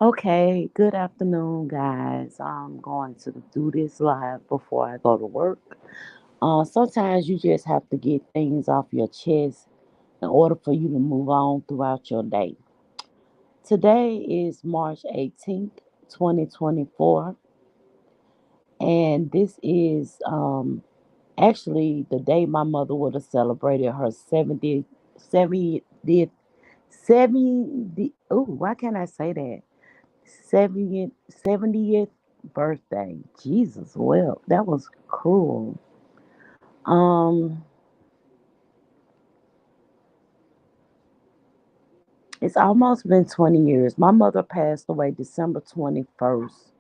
Okay, good afternoon, guys. I'm going to do this live before I go to work. Sometimes you just have to get things off your chest in order for you to move on throughout your day. Today is March 18th, 2024, and this is actually the day my mother would have celebrated her 70th, 70th, 70, oh, why can't I say that? 70th birthday. Jesus, well, that was cruel. Um, it's almost been 20 years. My mother passed away December 21st,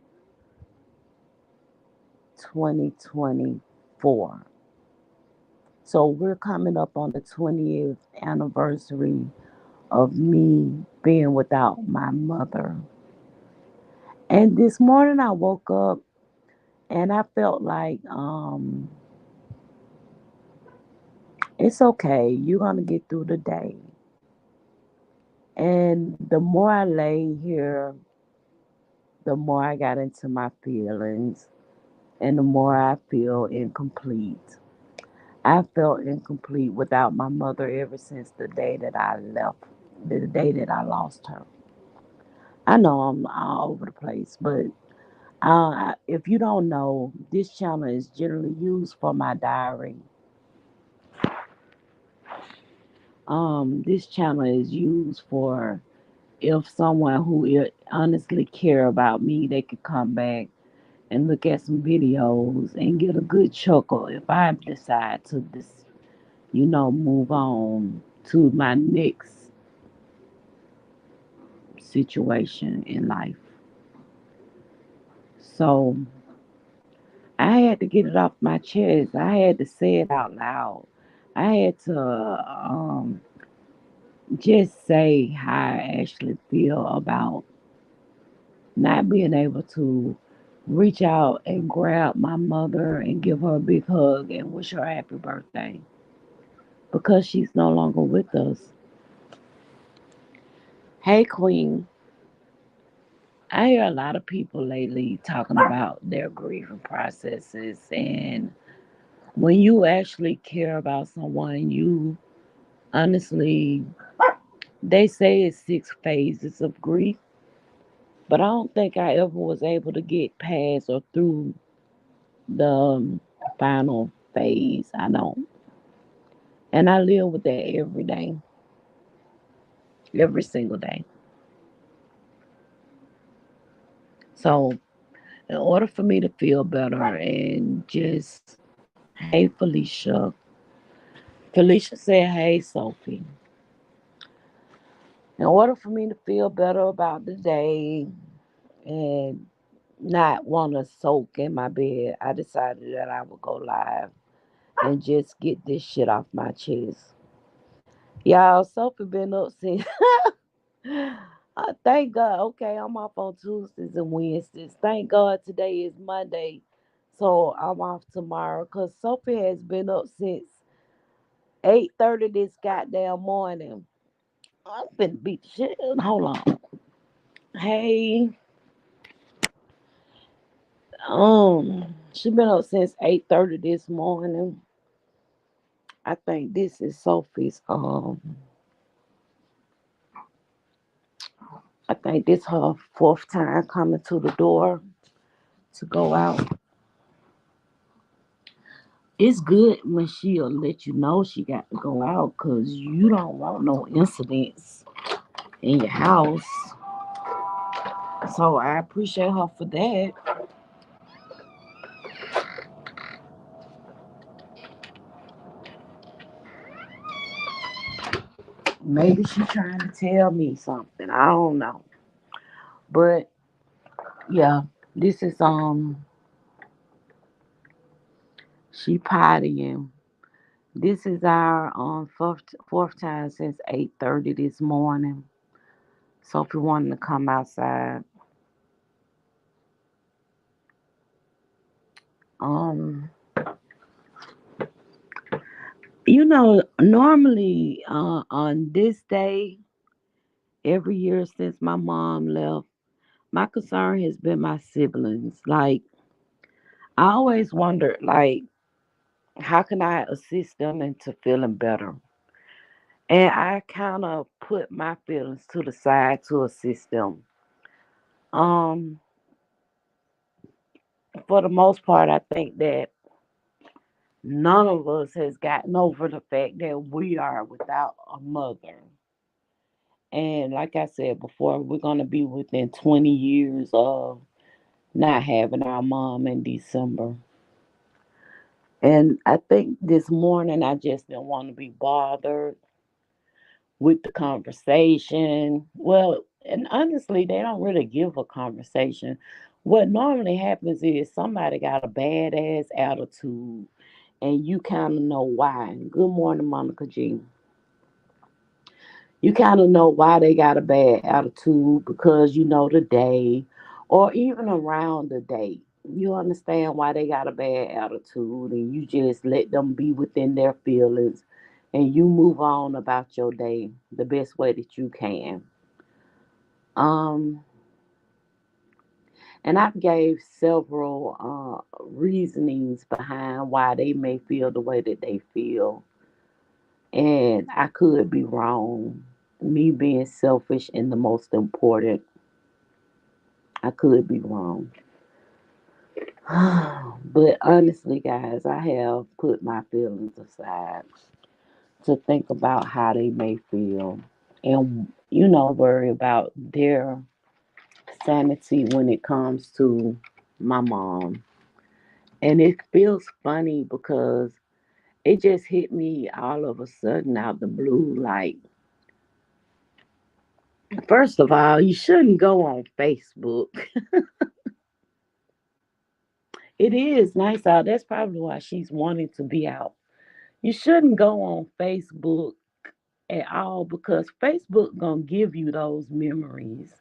2024. So we're coming up on the 20th anniversary of me being without my mother. And this morning I woke up and I felt like it's okay. You're going to get through the day. And the more I lay here, the more I got into my feelings and the more I feel incomplete. I felt incomplete without my mother ever since the day that I left, the day that I lost her. I know I'm all over the place, but if you don't know, this channel is generally used for my diary. This channel is used for if someone who honestly care about me, they could come back and look at some videos and get a good chuckle if I decide to move on to my next situation in life. So I had to get it off my chest. I had to say it out loud. I had to just say how I actually feel about not being able to reach out and grab my mother and give her a big hug and wish her a happy birthday because she's no longer with us. Hey, Queen. I hear a lot of people lately talking about their grieving processes, and when you actually care about someone, you honestly, they say it's 6 phases of grief, but I don't think I ever was able to get past or through the final phase. I don't. And I live with that every day, every single day. So, in order for me to feel better and just, hey, Felicia. Felicia said, hey, Sophie. In order for me to feel better about the day and not want to soak in my bed, I decided that I would go live and just get this shit off my chest. Y'all, Sophie been up since. Thank God. Okay, I'm off on Tuesdays and Wednesdays. Thank God today is Monday. So I'm off tomorrow because Sophie has been up since 8:30 this goddamn morning. I'm finna beat the shit. Hold on. Hey, she been up since 8:30 this morning. I think this is Sophie's. I think this her fourth time coming to the door to go out. It's good when she'll let you know she got to go out because you don't want no incidents in your house. So I appreciate her for that. Maybe she trying to tell me something. I don't know. But yeah, this is she pottying. This is our fourth time since 8:30 this morning. So if you wanted to come outside, um, normally on this day every year since my mom left, my concern has been my siblings. Like, I always wondered, like, how can I assist them into feeling better? And I kind of put my feelings to the side to assist them. Um, for the most part, I think that none of us has gotten over the fact that we are without a mother. And like I said before, we're gonna be within 20 years of not having our mom in December. And I think this morning I just didn't want to be bothered with the conversation. Well, and honestly, they don't really give a conversation. What normally happens is somebody got a badass attitude, and you kind of know why. Good morning, Monica G. You kind of know why they got a bad attitude because you know the day or even around the date. You understand why they got a bad attitude and you just let them be within their feelings and you move on about your day the best way that you can. Um and I've gave several reasonings behind why they may feel the way that they feel, and I could be wrong. Me being selfish and the most important, I could be wrong. But honestly, guys, I have put my feelings aside to think about how they may feel and, worry about their sanity when it comes to my mom. And it feels funny because it just hit me all of a sudden out the blue. Like, first of all, you shouldn't go on Facebook. It is nice out. That's probably why she's wanting to be out. You shouldn't go on Facebook at all because Facebook gonna give you those memories.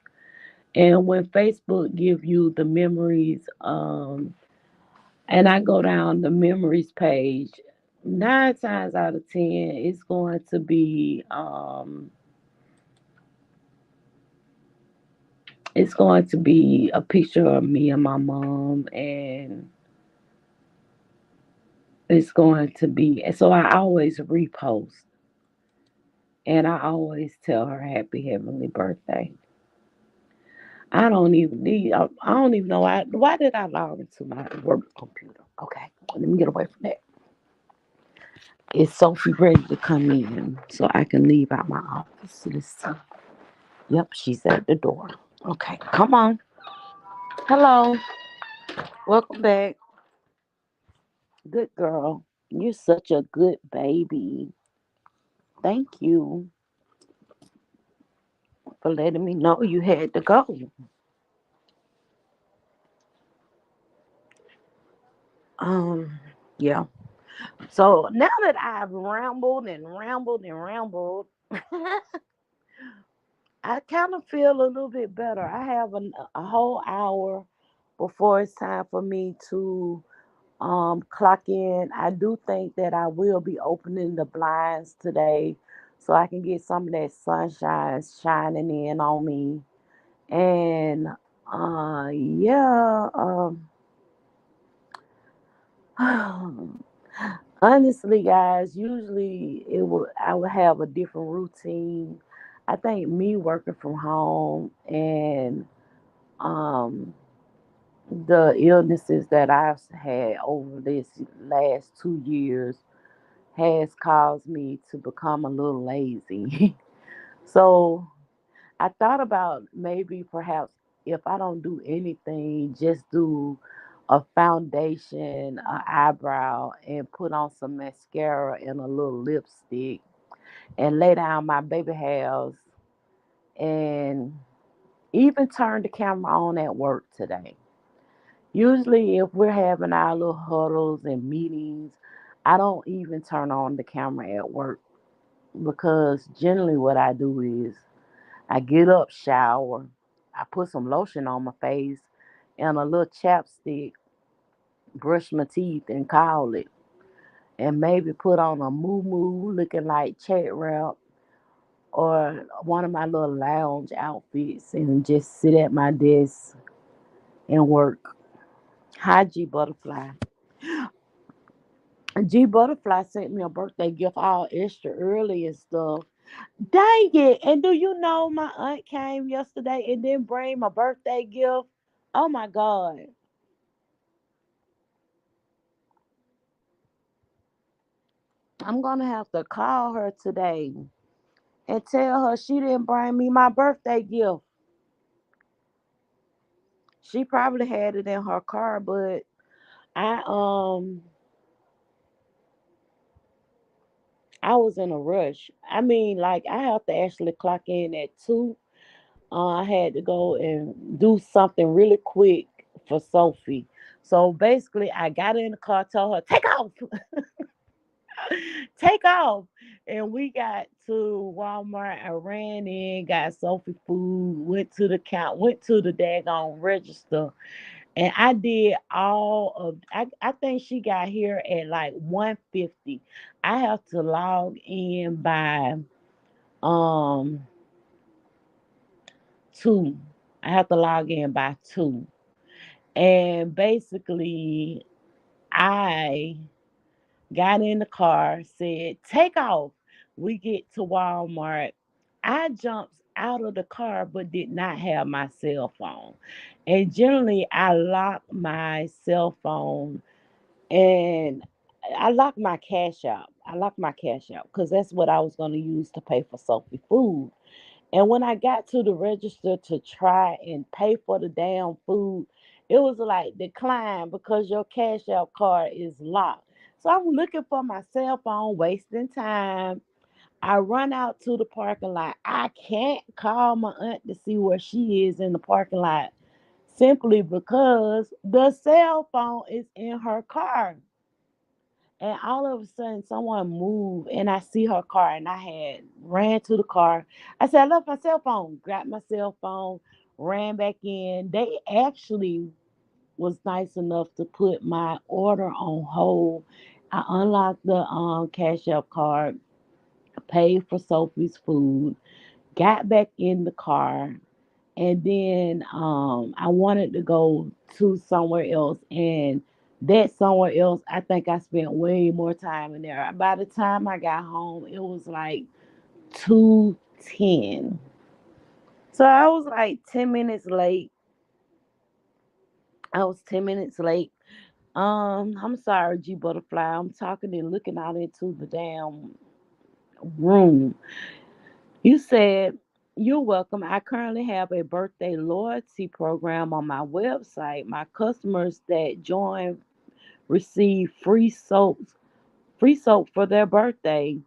And when Facebook give you the memories, and I go down the memories page, 9 times out of 10, it's going to be a picture of me and my mom, and it's going to be. So I always repost, and I always tell her happy heavenly birthday. I don't even know why did I log into my work computer? Okay, let me get away from that. Is Sophie ready to come in so I can leave out my office? Listen. Yep, she's at the door. Okay, come on. Hello. Welcome back. Good girl. You're such a good baby. Thank you for letting me know you had to go. Um, yeah. So now that I've rambled and rambled and rambled, I kind of feel a little bit better. I have a whole hour before it's time for me to clock in. I do think that I will be opening the blinds today so I can get some of that sunshine shining in on me. And yeah, honestly, guys, usually I would have a different routine. I think me working from home and um the illnesses that I've had over this last 2 years has caused me to become a little lazy. So I thought about maybe perhaps if I don't do anything, just do a foundation, an eyebrow, and put on some mascara and a little lipstick and lay down my baby hairs and even turn the camera on at work today. Usually, if we're having our little huddles and meetings, I don't even turn on the camera at work because generally what I do is I get up, shower, I put some lotion on my face and a little chapstick, brush my teeth and call it. And maybe put on a moo looking like chat wrap or one of my little lounge outfits and just sit at my desk and work. Hi, G Butterfly. G Butterfly sent me a birthday gift all extra early and stuff. Dang it. And do you know my aunt came yesterday and didn't bring my birthday gift? Oh my God. I'm gonna have to call her today and tell her she didn't bring me my birthday gift. She probably had it in her car, but I I was in a rush. I mean, like I have to actually clock in at 2. I had to go and do something really quick for Sophie. So basically, I got in the car, told her, take off, take off. And we got to Walmart. I ran in, got Sophie food, went to the daggone register. And I did I think she got here at like 150. I have to log in by um 2. I have to log in by 2. And basically, I got in the car, said, take off. We get to Walmart. I jumped out of the car but did not have my cell phone. And generally, I lock my cell phone and I locked my cash out. I locked my cash out because that's what I was going to use to pay for Sophie food. And when I got to the register to try and pay for the damn food, it was like decline because your cash out card is locked. So I'm looking for my cell phone, wasting time. I run out to the parking lot. I can't call my aunt to see where she is in the parking lot simply because the cell phone is in her car. And all of a sudden, someone moved, and I see her car, and I had ran to the car. I said, I left my cell phone. Grabbed my cell phone, ran back in. They actually was nice enough to put my order on hold. I unlocked the Cash App card, paid for Sophie's food, got back in the car, and then I wanted to go to somewhere else, and that somewhere else, I think I spent way more time in there. By the time I got home, it was like 2:10. So I was like 10 minutes late. I was 10 minutes late. I'm sorry, G Butterfly. I'm talking and looking out into the damn room. You said, you're welcome. I currently have a birthday loyalty program on my website. My customers that join receive free soap for their birthday.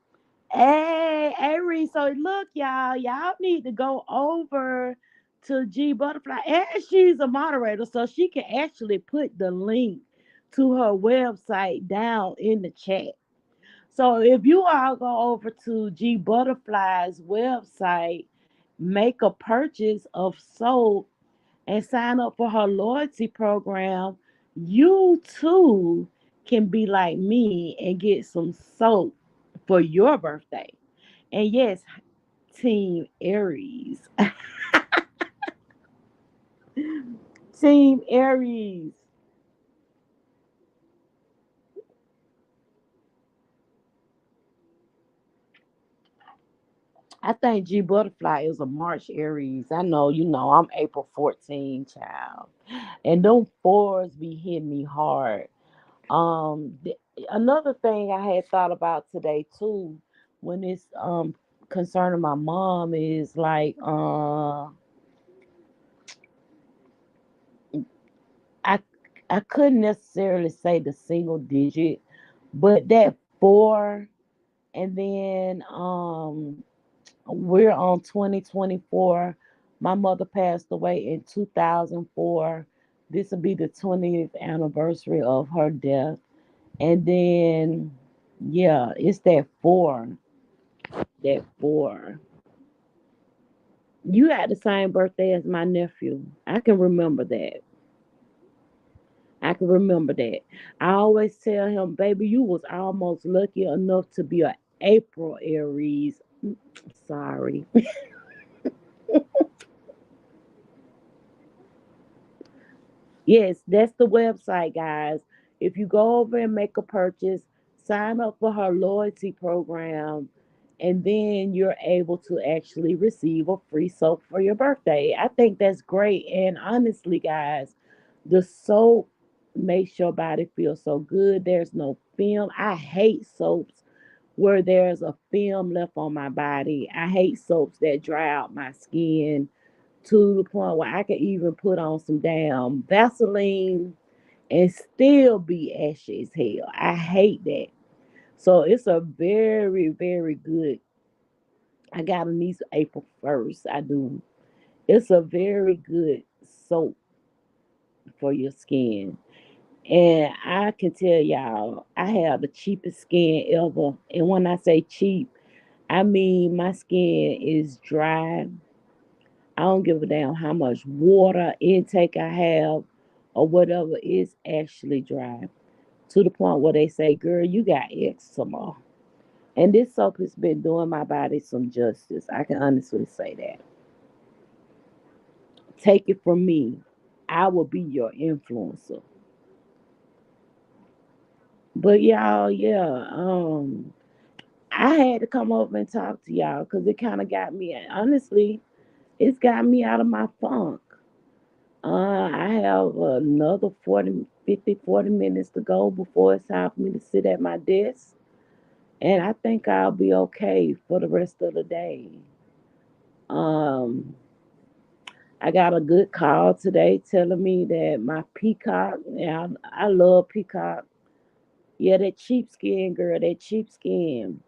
Hey, Aries. So look, y'all need to go over to G Butterfly. And she's a moderator, so she can actually put the link to her website down in the chat. So if you all go over to G Butterfly's website, make a purchase of soap and sign up for her loyalty program, you too can be like me and get some soap for your birthday. And yes, Team Aries. Team Aries. I think G Butterfly is a March Aries. I know, I'm April 14, child. And them fours be hitting me hard. Another thing I had thought about today too, when it's concerning my mom is like I I couldn't necessarily say the single digit, but that 4, and then we're on 2024. My mother passed away in 2004. This will be the 20th anniversary of her death. And then, yeah, it's that 4. That 4. You had the same birthday as my nephew. I can remember that. I can remember that. I always tell him, baby, you was almost lucky enough to be a April Aries. Sorry. Yes, that's the website, guys. If you go over and make a purchase, sign up for her loyalty program, and then you're able to actually receive a free soap for your birthday. I think that's great. And honestly, guys, the soap makes your body feel so good. There's no film. I hate soaps where there's a film left on my body. I hate soaps that dry out my skin to the point where I could even put on some damn Vaseline and still be ashy as hell. I hate that. So it's a very, very good. I got a niece April 1st. I do. It's a very good soap for your skin. And I can tell y'all, I have the cheapest skin ever. And when I say cheap, I mean my skin is dry. I don't give a damn how much water intake I have or whatever. It's actually dry to the point where they say, girl, you got eczema. And this soap has been doing my body some justice. I can honestly say that. Take it from me. I will be your influencer. But y'all, yeah, I had to come over and talk to y'all because it kind of got me, honestly, it's got me out of my funk. I have another 40, 50, 40 minutes to go before it's time for me to sit at my desk. And I think I'll be okay for the rest of the day. Um, I got a good call today telling me that my peacock, yeah, I love peacock. Yeah, that cheap skin girl, that cheap skin.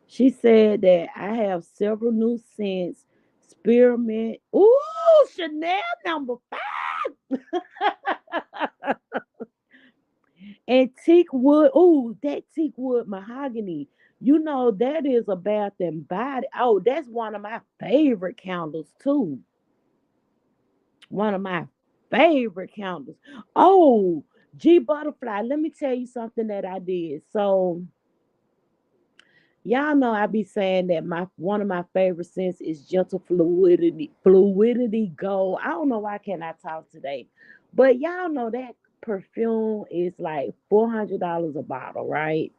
She said that I have several new scents, spearmint. Ooh, Chanel number 5. And teak wood, ooh, that teak wood mahogany. You know, that is a bath and body. Oh, that's one of my favorite candles, too. One of my favorite candles. Oh, G Butterfly, let me tell you something that I did. So, y'all know I be saying that my one of my favorite scents is gentle fluidity gold. I don't know why can't I talk today. But y'all know that perfume is like $400 a bottle, right?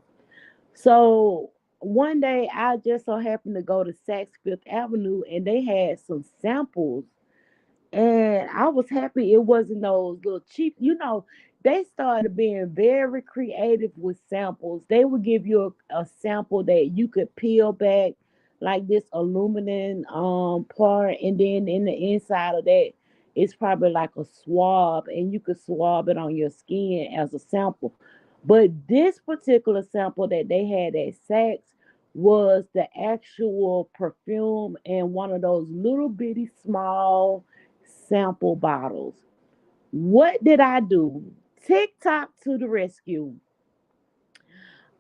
So one day I just so happened to go to Saks Fifth Avenue and they had some samples and I was happy it wasn't those little cheap, they started being very creative with samples. They would give you a sample that you could peel back like this aluminum part, and then in the inside of that it's probably like a swab, and you could swab it on your skin as a sample. But this particular sample that they had at Saks was the actual perfume in one of those little bitty small sample bottles. What did I do? TikTok to the rescue.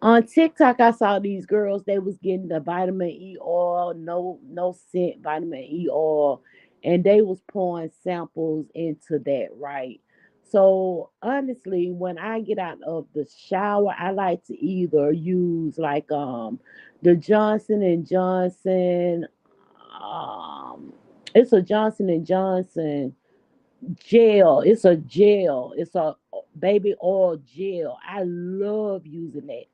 On TikTok, I saw these girls. They was getting the vitamin E oil, no scent vitamin E oil, and they was pouring samples into that. Right. So honestly, when I get out of the shower, I like to either use like the Johnson and Johnson. Um, it's a Johnson and Johnson gel. It's a gel. It's a baby oil gel. I love using that.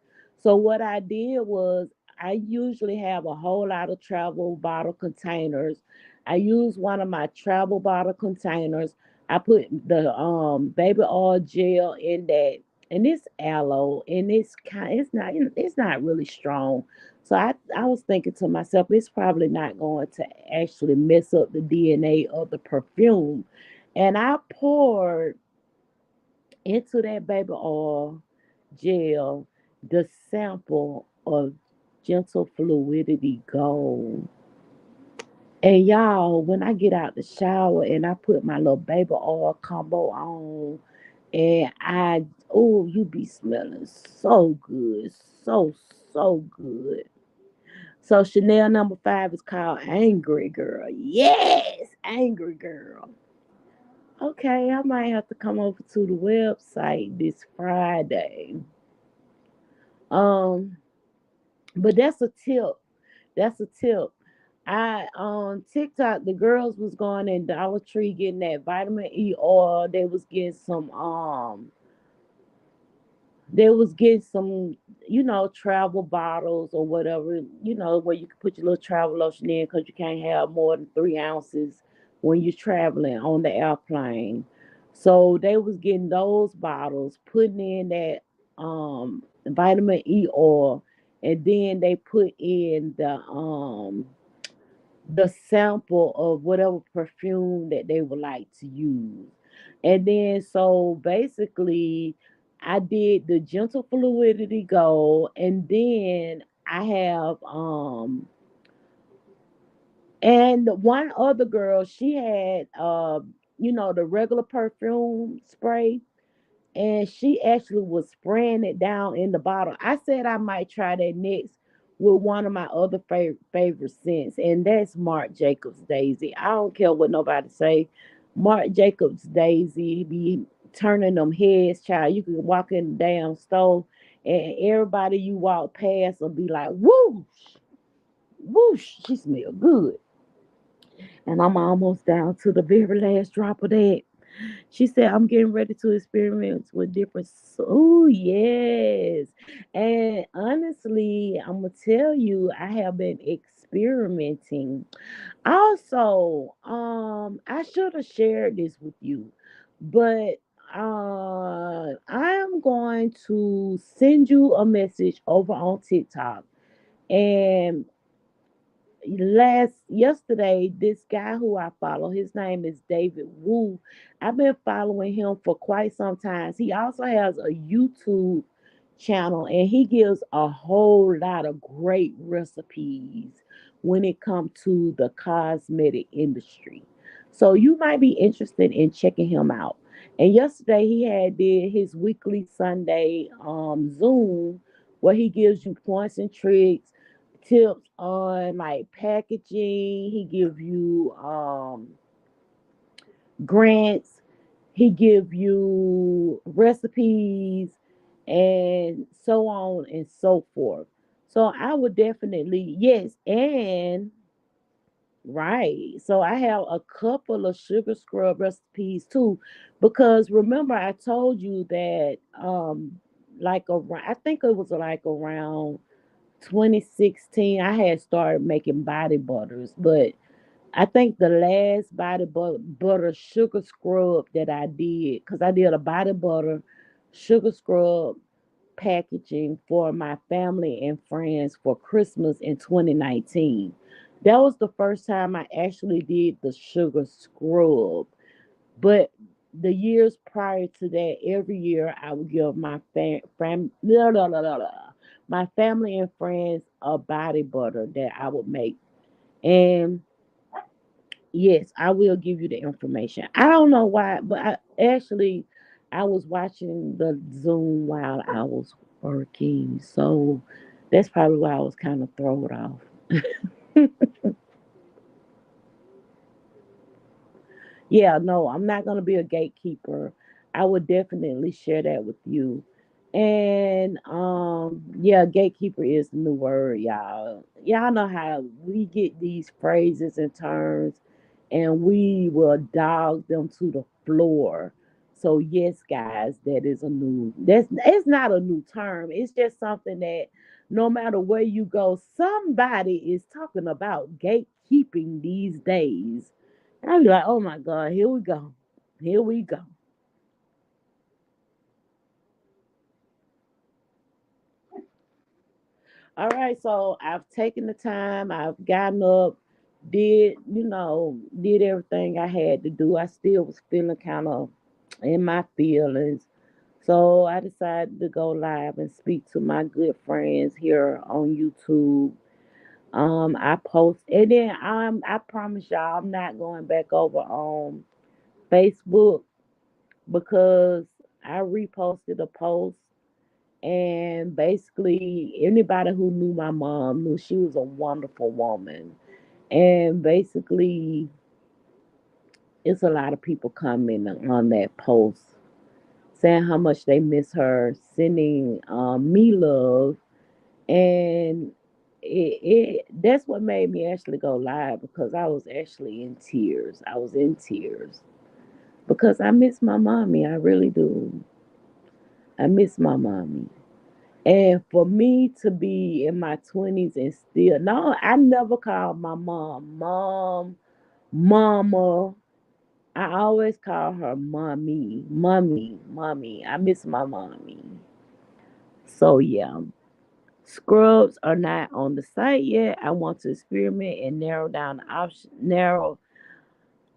So what I did was I usually have a whole lot of travel bottle containers. I use one of my travel bottle containers. I put the baby oil gel in that, and it's aloe, and it's not really strong. So I was thinking to myself, it's probably not going to actually mess up the DNA of the perfume. And I poured into that baby oil gel the sample of gentle fluidity gold. And y'all, when I get out the shower and I put my little baby oil combo on, and oh, you be smelling so good, so good. So Chanel number 5 is called Angry Girl. Yes, Angry Girl. Okay, I might have to come over to the website this Friday. Um, but that's a tip. That's a tip. I on TikTok, the girls was going in Dollar Tree getting that vitamin E oil. They was getting some, travel bottles or whatever, where you can put your little travel lotion in because you can't have more than 3 ounces when you're traveling on the airplane. So they was getting those bottles, putting in that vitamin E oil, and then they put in the sample of whatever perfume that they would like to use. And then so basically I did the gentle fluidity gold, and then I have and one other girl, she had the regular perfume spray, and she actually was spraying it down in the bottle. I said I might try that next with one of my other favorite scents, and that's Marc Jacobs Daisy. I don't care what nobody say. Marc Jacobs Daisy be turning them heads, child. You can walk in the damn store, and everybody you walk past will be like, whoosh, whoosh, she smell good. And I'm almost down to the very last drop of that. She said, I'm getting ready to experiment with different. Oh, yes. And honestly, I'm going to tell you, I have been experimenting. Also, I should have shared this with you, but I am going to send you a message over on TikTok. And last yesterday, this guy who I follow, his name is David Wu. I've been following him for quite some time. He also has a YouTube channel, and he gives a whole lot of great recipes when it comes to the cosmetic industry. So you might be interested in checking him out. And yesterday he had did his weekly Sunday Zoom, where he gives you points and tricks, tips on like packaging. He give you grants. He give you recipes and so on and so forth. So I would definitely, yes, and right. So I have a couple of sugar scrub recipes too, because remember I told you that like around, I think it was like around 2016, I had started making body butters, but I think the last butter sugar scrub that I did, because I did a body butter sugar scrub packaging for my family and friends for Christmas in 2019. That was the first time I actually did the sugar scrub. But the years prior to that, every year I would give my family and friends a body butter that I would make. And yes, I will give you the information. I don't know why, but I was watching the Zoom while I was working, so that's probably why I was kind of thrown off. Yeah, no, I'm not gonna be a gatekeeper. I would definitely share that with you. And yeah, gatekeeper is the new word, y'all. Y'all know how we get these phrases and terms and we will dog them to the floor. So yes, guys, that is a new that's it's not a new term. It's just something that no matter where you go, somebody is talking about gatekeeping these days. I'll be like, oh my God, here we go. Here we go. All right, so I've taken the time, I've gotten up, did everything I had to do. I still was feeling kind of in my feelings. So I decided to go live and speak to my good friends here on YouTube. I post, and then I promise y'all I'm not going back over on Facebook because I reposted a post, and basically anybody who knew my mom knew she was a wonderful woman. And basically it's a lot of people commenting on that post saying how much they miss her, sending me love. And that's what made me actually go live, because I was actually in tears. I was in tears because I miss my mommy. I really do. I miss my mommy. And for me to be in my 20s and still, no, I never called my mom, mama. I always call her mommy. I miss my mommy. So yeah, scrubs are not on the site yet. I want to experiment and narrow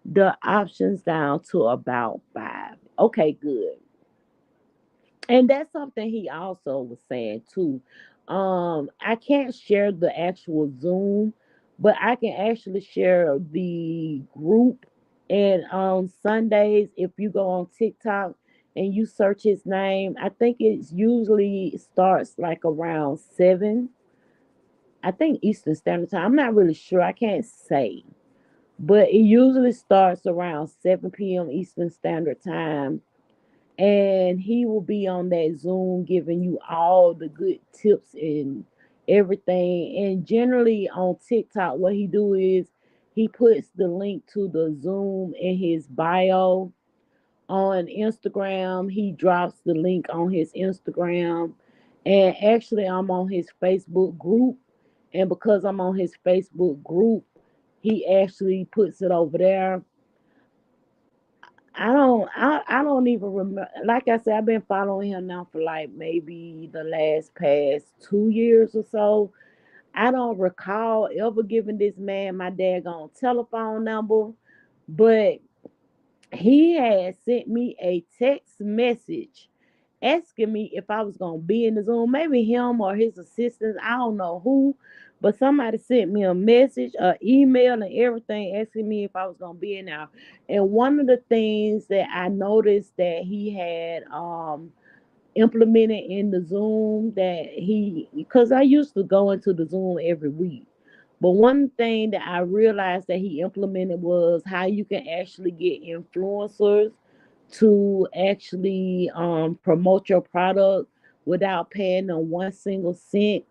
the options down to about 5. Okay, good. And that's something he also was saying too. I can't share the actual Zoom, but I can actually share the group. And on Sundays, if you go on TikTok and you search his name, I think it's usually starts like around 7, I think Eastern Standard Time. I'm not really sure. I can't say. But it usually starts around 7 p.m. Eastern Standard Time, and he will be on that Zoom giving you all the good tips and everything. And generally on TikTok, what he do is he puts the link to the Zoom in his bio. On Instagram, he drops the link on his Instagram. And actually, I'm on his Facebook group. And because I'm on his Facebook group, he actually puts it over there. I don't even remember. Like I said, I've been following him now for like maybe the last past 2 years or so. I don't recall ever giving this man my daggone telephone number, but he had sent me a text message asking me if I was gonna be in the Zoom. Maybe him or his assistants, I don't know who, but somebody sent me a message, an email, and everything asking me if I was gonna be in there. And one of the things that I noticed that he had implemented in the Zoom, that he, because I used to go into the Zoom every week. But one thing that I realized that he implemented was how you can actually get influencers to actually promote your product without paying them 1 single cent.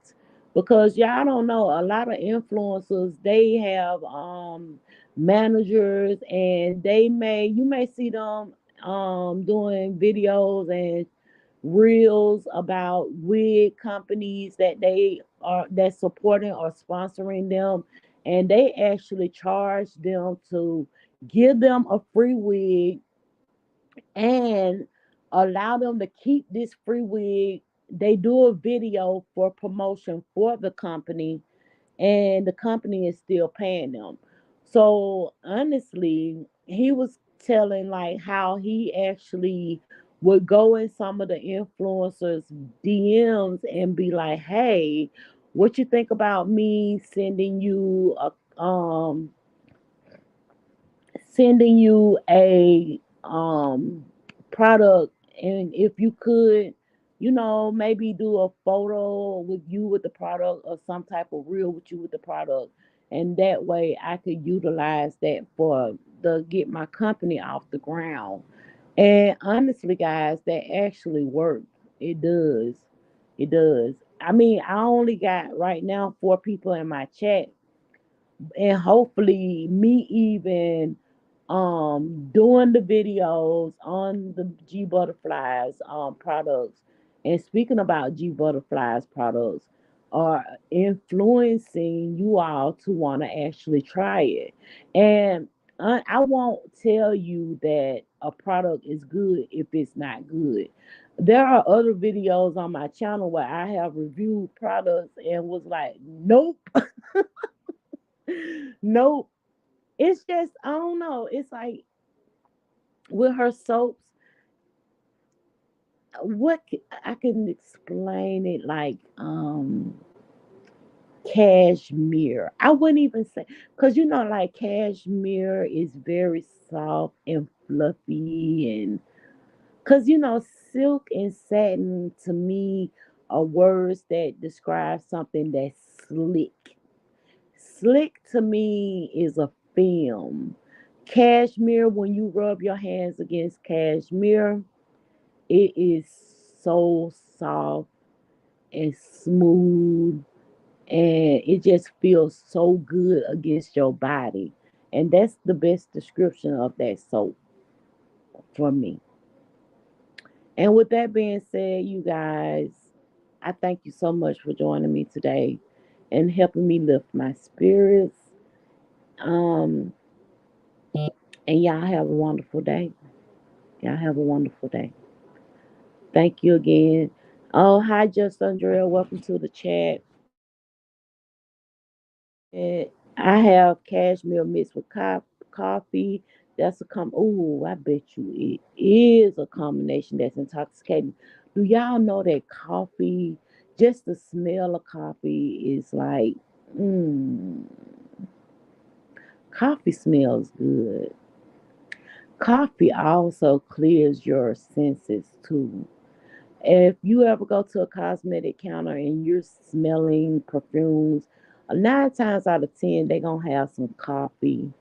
Because y'all don't know, a lot of influencers, they have managers, and you may see them doing videos and reels about wig companies that they are that supporting or sponsoring them, and they actually charge them to give them a free wig and allow them to keep this free wig. They do a video for promotion for the company, and the company is still paying them. So honestly, he was telling like how he actually would go in some of the influencers DMs and be like, "Hey, what you think about me sending you a product, and if you could, maybe do a photo with you with the product, or some type of reel with you with the product, and that way I could utilize that for the get my company off the ground." And honestly, guys, that actually works. It does. It does. I mean, I only got right now 4 people in my chat, and hopefully me even doing the videos on the G Butterflies products, and speaking about G Butterflies products, are influencing you all to want to actually try it. And I won't tell you that a product is good if it's not good. There are other videos on my channel where I have reviewed products and was like, nope, nope. It's just, I don't know. It's like with her soaps, I can explain it like cashmere. I wouldn't even say, because like cashmere is very soft and fluffy, and because silk and satin to me are words that describe something that's slick. Slick to me is a film. Cashmere, when you rub your hands against cashmere, it is so soft and smooth. and it just feels so good against your body. And that's the best description of that soap for me. And with that being said, you guys, I thank you so much for joining me today and helping me lift my spirits. Um, and y'all have a wonderful day. Y'all have a wonderful day. Thank you again. Oh, hi, Just Andrea. Welcome to the chat. I have cashmere mixed with coffee. That's a Oh, I bet you it is a combination that's intoxicating. Do y'all know that coffee, just the smell of coffee is like, mm, coffee smells good. Coffee also clears your senses too. If you ever go to a cosmetic counter and you're smelling perfumes, 9 times out of 10, they're going to have some coffee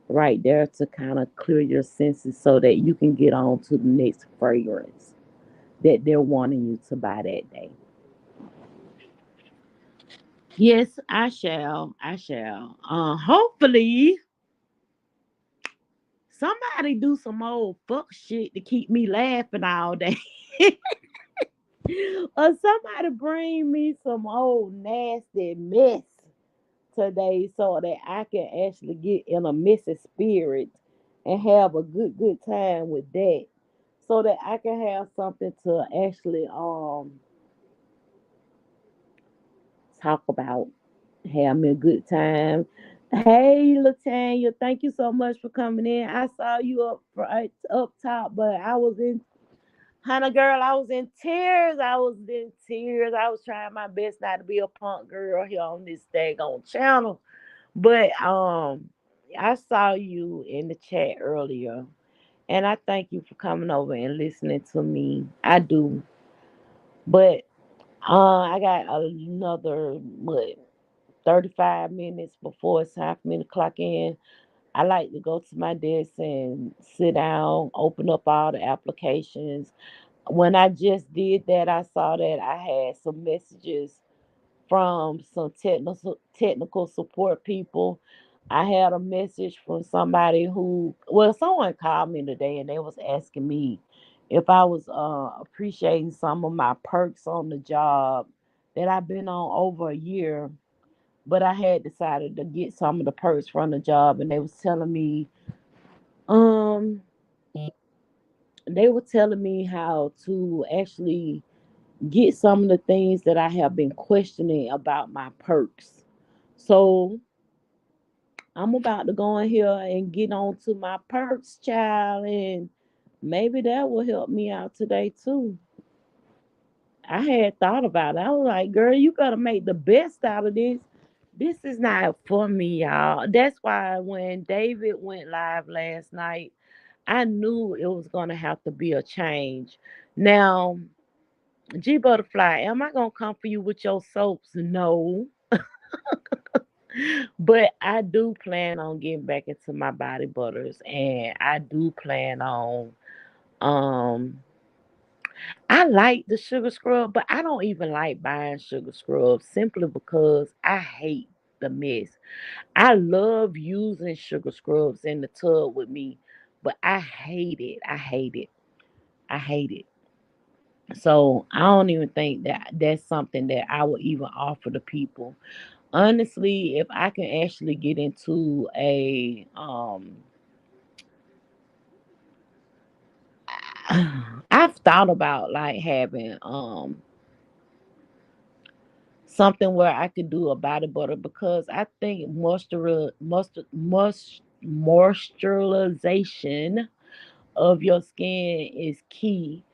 right there to kind of clear your senses so that you can get on to the next fragrance that they're wanting you to buy that day. Yes, I shall. I shall. Hopefully, somebody do some old fuck shit to keep me laughing all day. Or somebody bring me some old nasty mess today so that I can actually get in a messy spirit and have a good time with that. So that I can have something to actually talk about. Have me a good time. Hey Latanya, thank you so much for coming in. I saw you up top, but I was in Hannah girl, I was in tears. I was in tears. I was trying my best not to be a punk girl here on this daggone channel. But I saw you in the chat earlier, and I thank you for coming over and listening to me. I do. But I got another what 35 minutes before it's time for me to clock in. I like to go to my desk and sit down, open up all the applications. When I just did that, I saw that I had some messages from some technical support people. I had a message from somebody someone called me today and they was asking me if I was appreciating some of my perks on the job that I've been on over a year, but I had decided to get some of the perks from the job, and um they were telling me how to actually get some of the things that I have been questioning about my perks. So I'm about to go in here and get on to my perks, child, and maybe that will help me out today too. I had thought about it. I was like, girl, you gotta make the best out of this. This is not for me, y'all. That's why when David went live last night, I knew it was gonna have to be a change. Now, G Butterfly, am I gonna come for you with your soaps? No. But I do plan on getting back into my body butters, and I do plan on um I like the sugar scrub, but I don't even like buying sugar scrubs simply because I hate the mess. I love using sugar scrubs in the tub with me, but I hate it. I hate it. I hate it. So I don't even think that that's something that I would even offer to people. Honestly, if I can actually get into a I've thought about like having something where I could do a body butter because I think moisturization of your skin is key.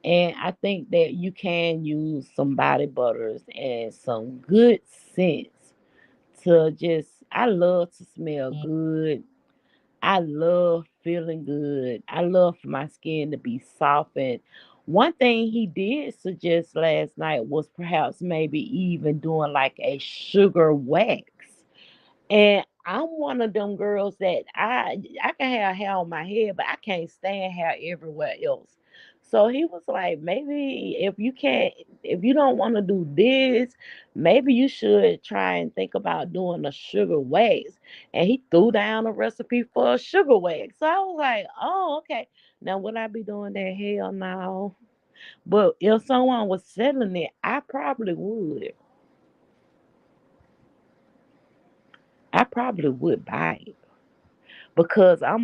And I think that you can use some body butters and some good scents to I love to smell good. I love feeling good. I love for my skin to be softened. One thing he did suggest last night was perhaps maybe even doing like a sugar wax. And I'm one of them girls that I can have hair on my head, but I can't stand hair everywhere else. So he was like, maybe if you don't want to do this, maybe you should try and think about doing a sugar wax. And he threw down a recipe for a sugar wax. So I was like, oh, okay. Now, would I be doing that? Hell no. But if someone was selling it, I probably would. I probably would buy it because I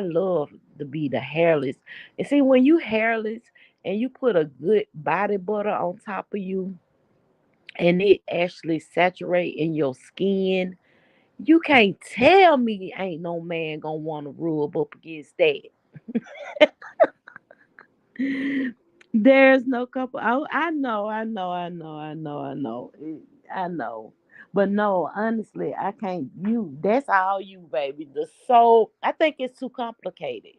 love to be the hairless. And see, when you hairless and you put a good body butter on top of you and it actually saturate in your skin, you can't tell me ain't no man gonna want to rub up against that. There's no couple. Oh, I know. But no, honestly, I can't. That's all you, baby. The soul. I think it's too complicated.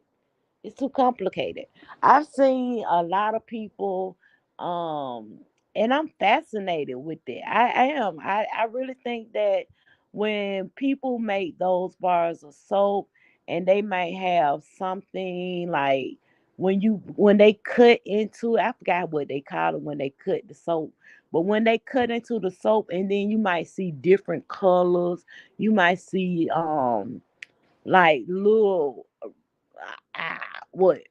It's too complicated. I've seen a lot of people, um, and I'm fascinated with it. I am. I really think that when people make those bars of soap and they might have something like when they cut into, I forgot what they call it when they cut the soap. But when they cut into the soap and then you might see different colors, you might see like little what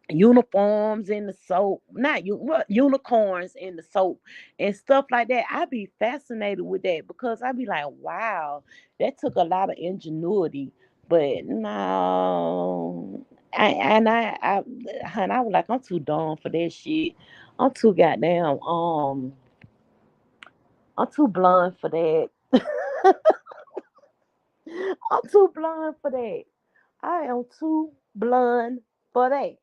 uniforms in the soap, not you what unicorns in the soap and stuff like that. I'd be fascinated with that because I'd be like, wow, that took a lot of ingenuity. But no, I was like, I'm too dumb for that shit. I'm too goddamn I'm too blonde for that. I'm too blonde for that. I am too blonde for that.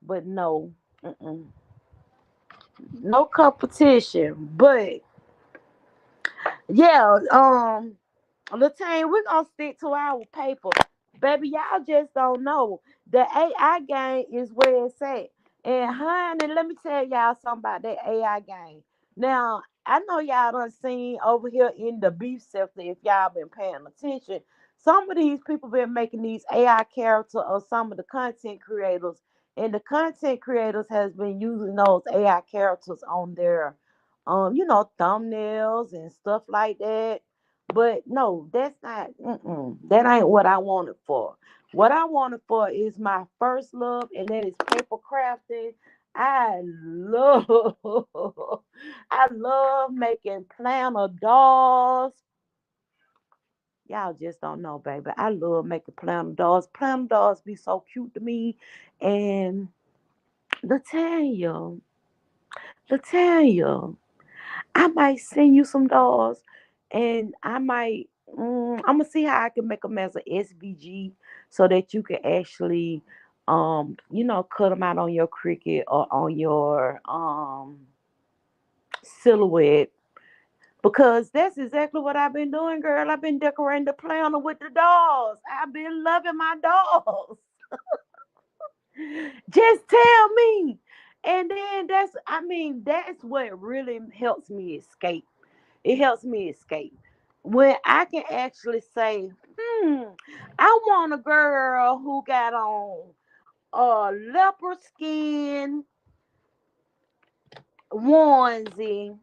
But no, mm-mm. No competition. But yeah, Latane, we're gonna stick to our paper. Baby, y'all just don't know. The AI game is where it's at. And honey, let me tell y'all something about that AI game. Now, I know y'all done seen over here in the beef sector, if y'all been paying attention. Some of these people been making these AI characters or some of the content creators. And the content creators has been using those AI characters on their thumbnails and stuff like that. But no, that's not. That ain't what I wanted for. What I wanted for is my first love, and that is paper crafting. I love, I love making planner dolls. Y'all just don't know, baby. I love making planner dolls. Planner dolls be so cute to me. And Latanya, Latanya, I might send you some dolls, and I might. I'm gonna see how I can make them as a SVG so that you can actually, cut them out on your Cricut or on your silhouette. Because that's exactly what I've been doing, girl. I've been decorating the planner with the dolls. I've been loving my dolls. Just tell me. And then that's what really helps me escape. It helps me escape. When I can actually say, I want a girl who got on a leopard skin onesie,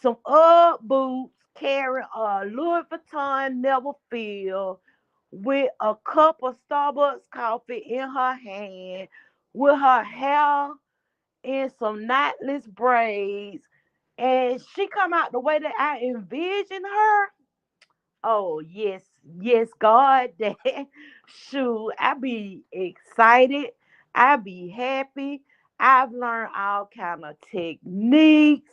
some Ugg boots, carrying a Louis Vuitton never feel, with a cup of Starbucks coffee in her hand, with her hair in some knotless braids, and she come out the way that I envision her. Oh yes, yes, God, that shoot, I be excited, I be happy. I've learned all kind of techniques.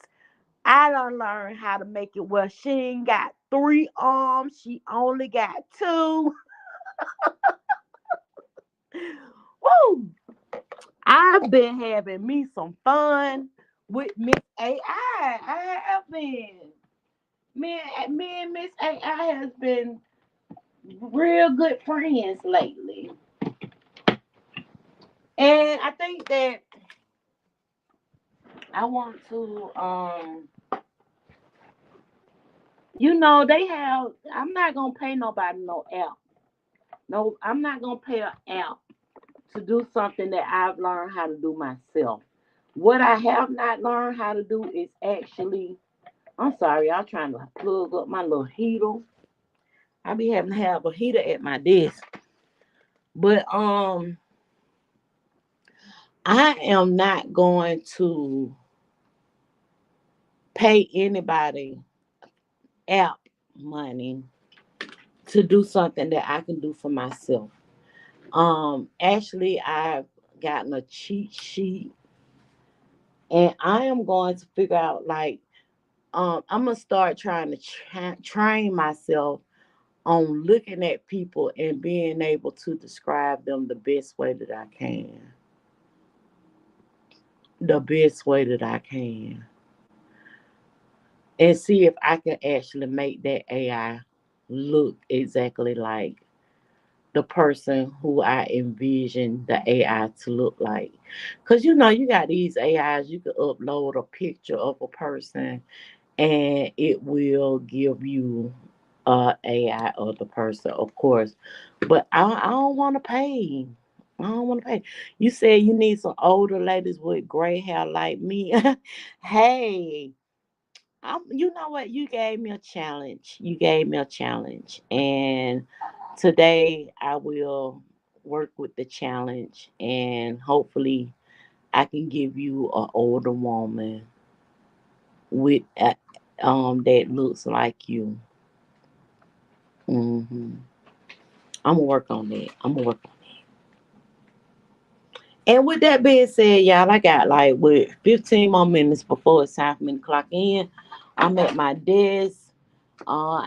I done learned how to make it where she ain't got three arms, she only got two. Woo! I've been having me some fun with Miss AI. I have been. Me and Miss AI has been real good friends lately. And I think that I want to they have I'm not gonna pay nobody no app. No, I'm not gonna pay an app to do something that I've learned how to do myself. What I have not learned how to do is actually, I'm sorry, I'm trying to plug up my little heater. I be having to have a heater at my desk. But I am not going to pay anybody app money to do something that I can do for myself. Actually, I've gotten a cheat sheet, and I am going to figure out like I'm gonna start trying to train myself on looking at people and being able to describe them the best way that I can. The best way that I can. And see if I can actually make that AI look exactly like the person who I envision the AI to look like. Because you got these AIs, you can upload a picture of a person and it will give you AI of the person, of course. But I don't want to pay. I don't want to pay. You said you need some older ladies with gray hair like me. Hey, you know what? You gave me a challenge. You gave me a challenge. And today I will work with the challenge and hopefully I can give you an older woman with that looks like you. hmm I'm gonna work on that. I'm gonna work on. And with that being said, y'all, I got like with 15 more minutes before it's time for me to clock in. I'm at my desk.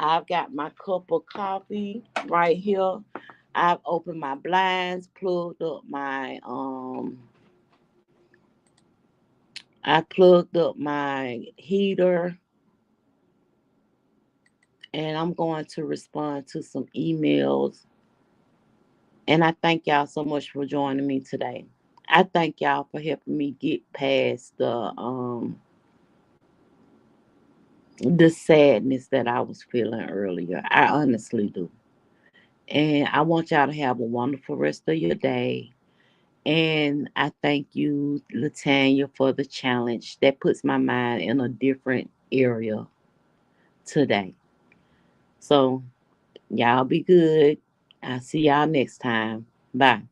I've got my cup of coffee right here. I've opened my blinds, plugged up I plugged up my heater, and I'm going to respond to some emails. And I thank y'all so much for joining me today. I thank y'all for helping me get past the sadness that I was feeling earlier. I honestly do. And I want y'all to have a wonderful rest of your day. And I thank you, Latanya, for the challenge that puts my mind in a different area today. So, y'all be good. I'll see y'all next time. Bye.